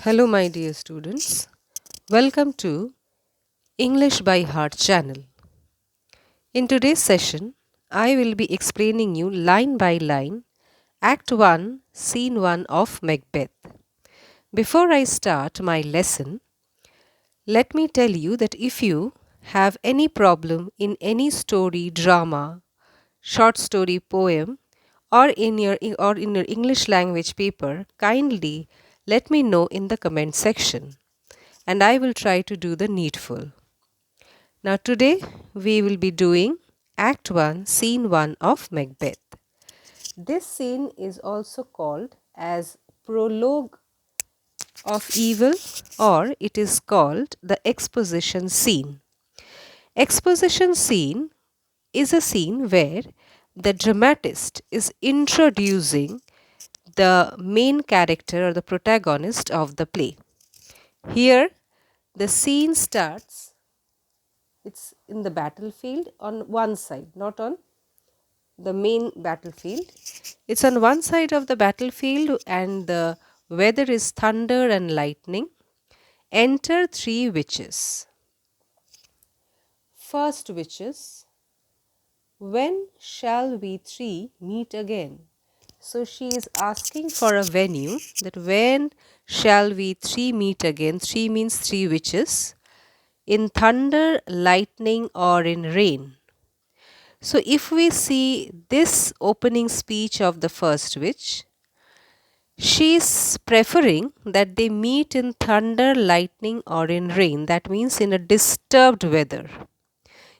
Hello, my dear students. Welcome to English by Heart channel. In today's session, I will be explaining you line by line Act 1, Scene 1 of Macbeth. Before I start my lesson, let me tell you that if you have any problem in any story, drama, short story, poem, or in your English language paper, kindly let me know in the comment section, and I will try to do the needful. Now, today we will be doing Act 1, Scene 1 of Macbeth. This scene is also called as Prologue of Evil, or it is called the Exposition Scene. Exposition scene is a scene where the dramatist is introducing the main character or the protagonist of the play. Here, the scene starts, it's in the battlefield on one side, not on the main battlefield. It's on one side of the battlefield and the weather is thunder and lightning. Enter three witches. First witches, when shall we three meet again? So she is asking for a venue, that when shall we three meet again? Three means three witches. In thunder, lightning, or in rain. So if we see this opening speech of the first witch, she is preferring that they meet in thunder, lightning, or in rain. That means in a disturbed weather.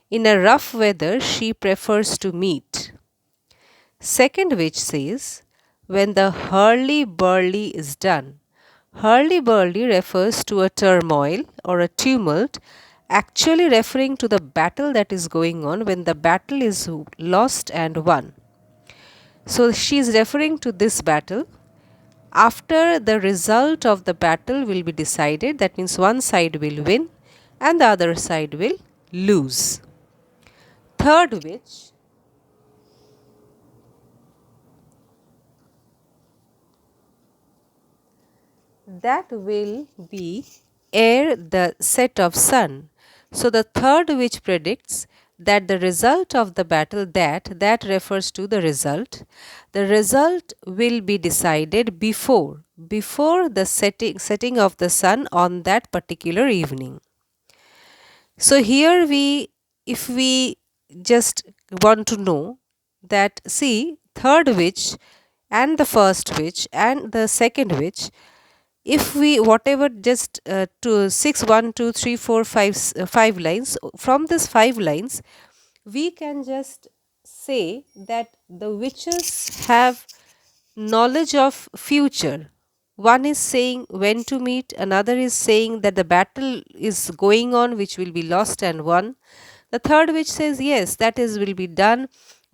In a rough weather, she prefers to meet. Second witch says, when the hurly-burly is done. Hurly-burly refers to a turmoil or a tumult, actually referring to the battle that is going on when the battle is lost and won. So she is referring to this battle. After the result of the battle will be decided, that means one side will win and the other side will lose. Third witch, that will be ere the set of sun. So the third witch predicts that the result of the battle, that refers to the result will be decided before the setting of the sun on that particular evening. So here if we just want to know that, see, third witch and the first witch and the second witch, if we whatever just to 6 1 2 3 4 5 5 lines, from this 5 lines we can just say that the witches have knowledge of future. One is saying when to meet, another is saying that the battle is going on which will be lost and won. The third witch says yes, that is will be done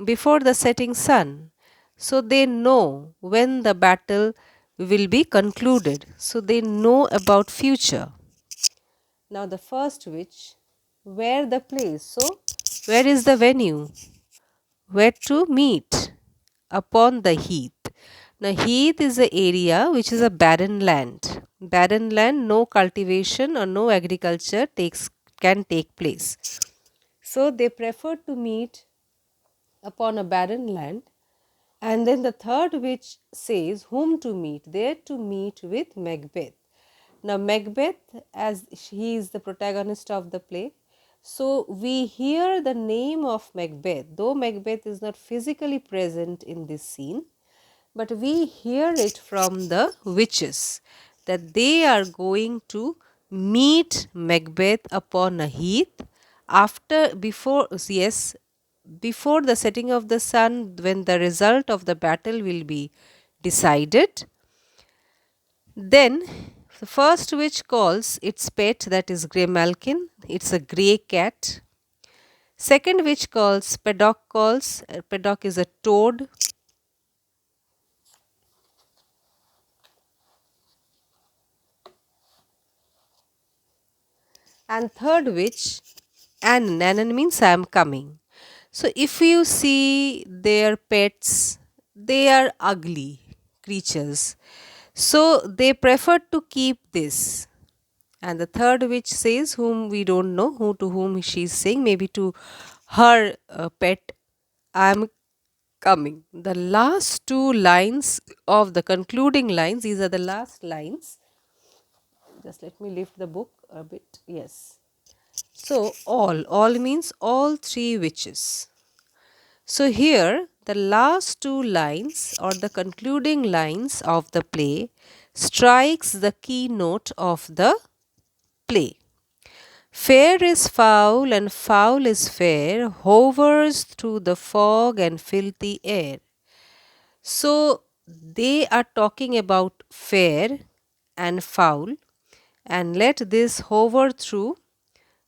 before the setting sun. So they know when the battle will be concluded. So they know about future. Now the first witch, where the place? So where is the venue? Where to meet? Upon the heath. Now heath is the area which is a barren land. Barren land, no cultivation or no agriculture can take place. So they prefer to meet upon a barren land. And then the third witch says whom to meet. There to meet with Macbeth. Now Macbeth, as he is the protagonist of the play, so we hear the name of Macbeth, though Macbeth is not physically present in this scene, but we hear it from the witches that they are going to meet Macbeth upon a heath before the setting of the sun, when the result of the battle will be decided. Then the first witch calls its pet, that is Greymalkin. It's a grey cat. Second witch calls, Paddock is a toad. And third witch, Annan means I am coming. So if you see their pets, they are ugly creatures. So they preferred to keep this. And the third witch says, whom we don't know who to whom she is saying, maybe to her pet, I am coming. The last two lines of the concluding lines, these are the last lines. Just let me lift the book a bit. Yes. So all means all three witches. So here the last two lines or the concluding lines of the play strikes the keynote of the play. Fair is foul and foul is fair, hovers through the fog and filthy air. So they are talking about fair and foul, and let this hover through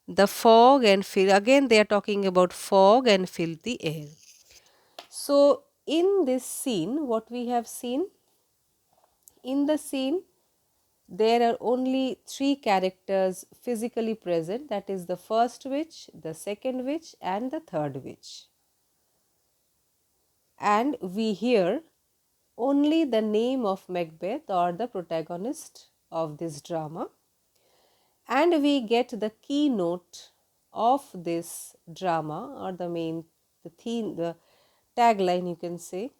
the fog and again they are talking about fog and filthy air. So in this scene, what we have seen, in the scene there are only three characters physically present, that is the first witch, the second witch and the third witch. And we hear only the name of Macbeth or the protagonist of this drama, and we get the keynote of this drama or the theme, the tagline you can say,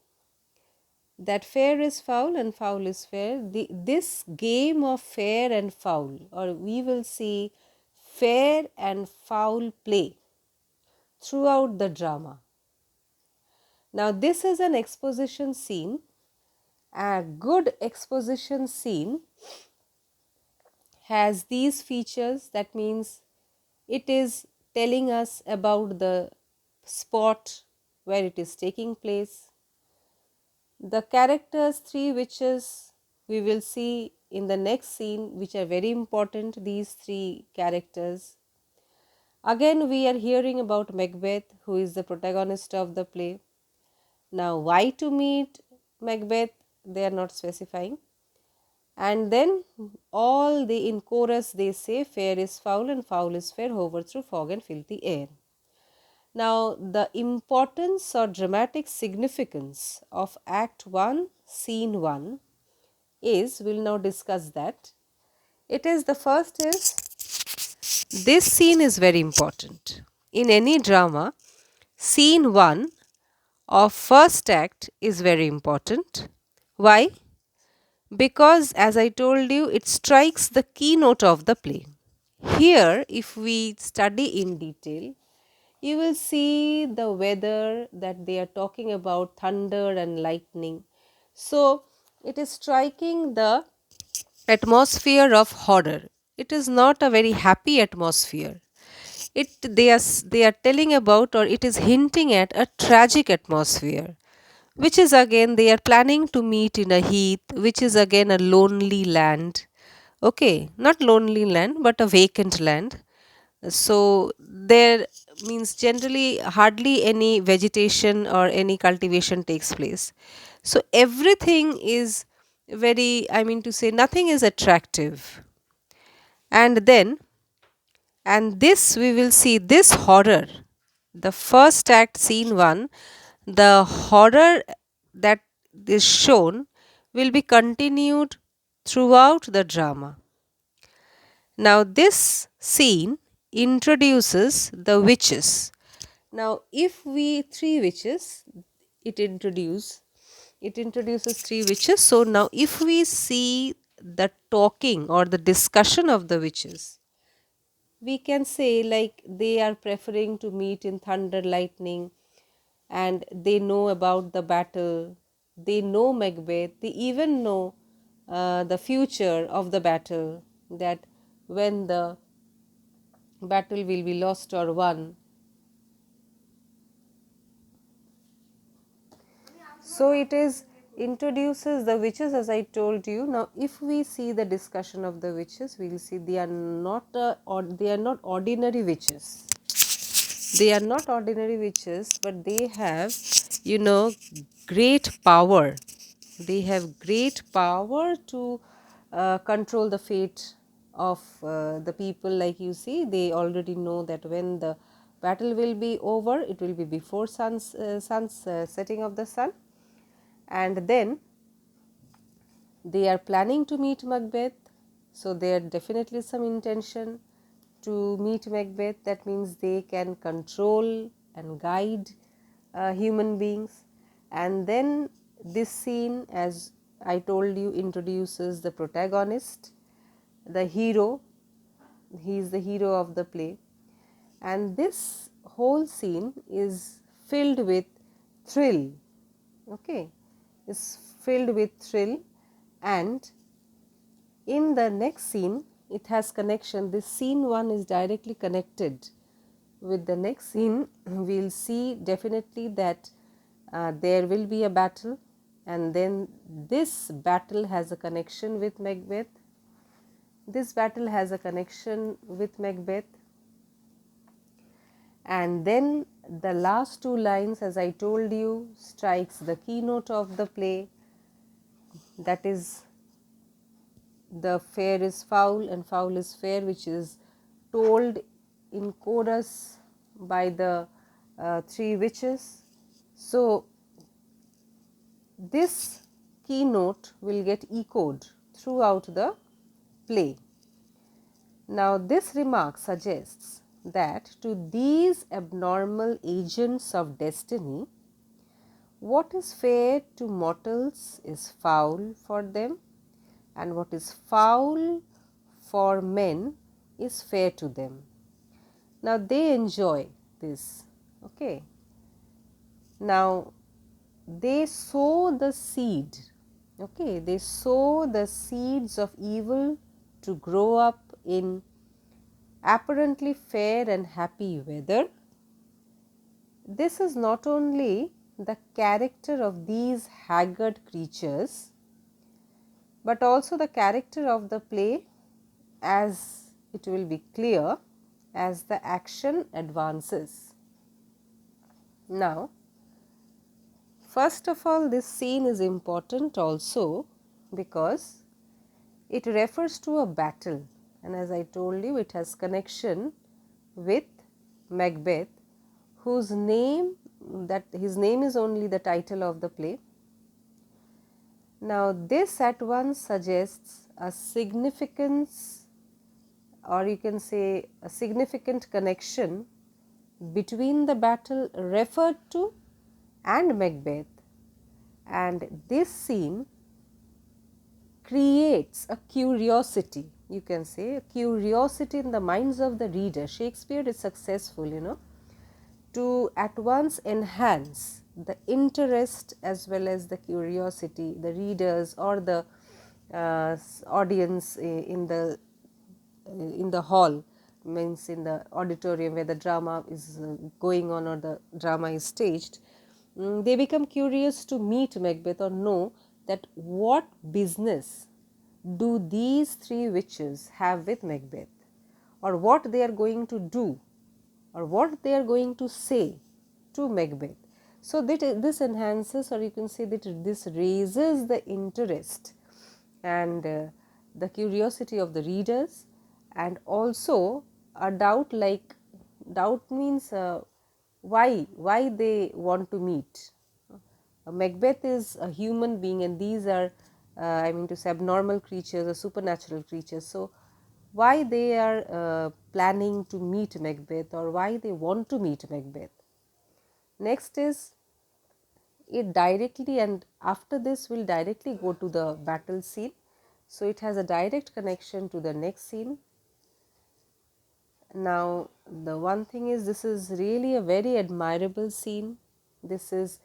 that fair is foul and foul is fair. This game of fair and foul, or we will see fair and foul play throughout the drama. Now this is an exposition scene. A good exposition scene has these features, that means it is telling us about the spot where it is taking place. The characters, three witches, we will see in the next scene, which are very important, these three characters. Again we are hearing about Macbeth, who is the protagonist of the play. Now why to meet Macbeth, they are not specifying. And then all the in chorus they say, fair is foul and foul is fair, hover through fog and filthy air. Now the importance or dramatic significance of Act 1, Scene 1 is, we will now discuss that. It is, the first is, this scene is very important. In any drama, Scene 1 of first act is very important. Why? Because as I told you, it strikes the keynote of the play. Here, if we study in detail, you will see the weather, that they are talking about thunder and lightning. So, it is striking the atmosphere of horror. It is not a very happy atmosphere. They are telling about, or it is hinting at, a tragic atmosphere, which is again they are planning to meet in a heath, which is again a lonely land. Okay, not lonely land but a vacant land. So there means generally hardly any vegetation or any cultivation takes place. So everything is very, I mean to say, nothing is attractive. And then, and this we will see this horror, the first act, scene 1, the horror that is shown will be continued throughout the drama. Now this scene introduces the witches. Now if we, three witches, it introduces three witches. So now if we see the talking or the discussion of the witches, we can say like they are preferring to meet in thunder, lightning, and they know about the battle, they know Macbeth, they even know the future of the battle, that when the battle will be lost or won. So it is introduces the witches, as I told you. Now if we see the discussion of the witches, we will see they are not they are not ordinary witches. They are not ordinary witches, but they have, great power. They have great power to control the fate of the people. Like you see, they already know that when the battle will be over, it will be before setting of the sun, and then They are planning to meet Macbeth, so there definitely some intention to meet Macbeth. That means they can control and guide human beings. And then this scene, as I told you, introduces the protagonist, the hero. He is the hero of the play, and this whole scene is filled with thrill. Okay, is filled with thrill, and in the next scene it has connection. This scene 1 is directly connected with the next scene. We will see definitely that there will be a battle, and then this battle has a connection with Macbeth. This battle has a connection with Macbeth, and then the last two lines, as I told you, strikes the keynote of the play, that is, the fair is foul and foul is fair, which is told in chorus by the three witches. So this keynote will get echoed throughout the play. Now this remark suggests that to these abnormal agents of destiny, what is fair to mortals is foul for them, and what is foul for men is fair to them. Now they enjoy this. Okay. Now they sow the seed. Okay, they sow the seeds of evil to grow up in apparently fair and happy weather. This is not only the character of these haggard creatures, but also the character of the play, as it will be clear as the action advances. Now, first of all, this scene is important also because it refers to a battle, and as I told you, it has connection with Macbeth, whose name, that his name is only the title of the play. Now this at once suggests a significance, or you can say a significant connection between the battle referred to and Macbeth, and this scene creates a curiosity, you can say a curiosity in the minds of the reader. Shakespeare is successful, to at once enhance the interest as well as the curiosity, the readers or the audience in the hall, means in the auditorium where the drama is going on or the drama is staged. They become curious to meet Macbeth or know that what business do these three witches have with Macbeth, or what they are going to do, or what they are going to say to Macbeth. So that this enhances, or you can say that this raises the interest and the curiosity of the readers, and also a doubt, like doubt means why they want to meet. Macbeth is a human being, and these are I mean to say abnormal creatures or supernatural creatures. So why they are planning to meet Macbeth, or why they want to meet Macbeth. Next is it directly, and after this we will directly go to the battle scene. So it has a direct connection to the next scene. Now the one thing is, this is really a very admirable scene. This is,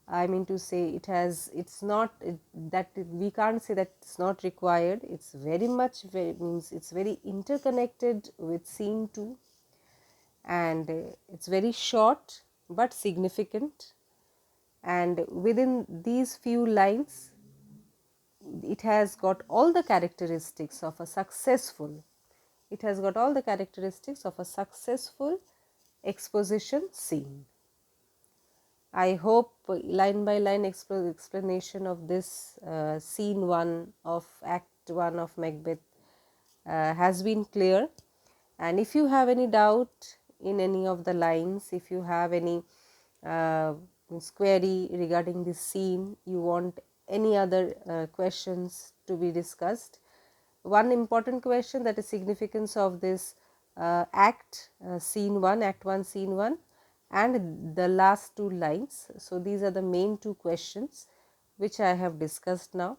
I mean to say, it has, it's not we can't say that it's not required. It's very much means it's very interconnected with scene 2, and it's very short but significant, and within these few lines it has got all the characteristics of a successful, exposition scene. I hope line by line explanation of this scene 1 of act 1 of Macbeth has been clear, and if you have any doubt in any of the lines, if you have any query regarding this scene, you want any other questions to be discussed. One important question, that is significance of this act, scene 1, act 1 scene 1, and the last 2 lines. So, these are the main 2 questions which I have discussed now.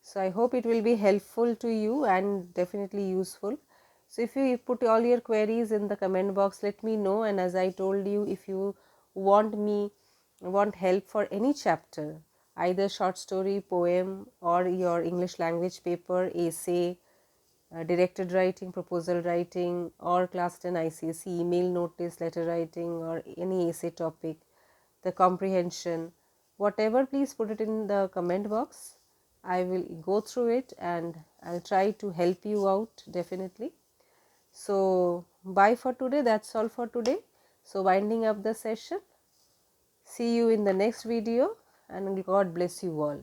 So, I hope it will be helpful to you and definitely useful. So, if you put all your queries in the comment box, let me know, and as I told you, if you want help for any chapter, either short story, poem, or your English language paper, essay, directed writing, proposal writing, or class 10 ICSE, email notice, letter writing, or any essay topic, the comprehension, whatever, please put it in the comment box. I will go through it and I'll try to help you out definitely. So, bye for today. That's all for today. So, winding up the session. See you in the next video, and God bless you all.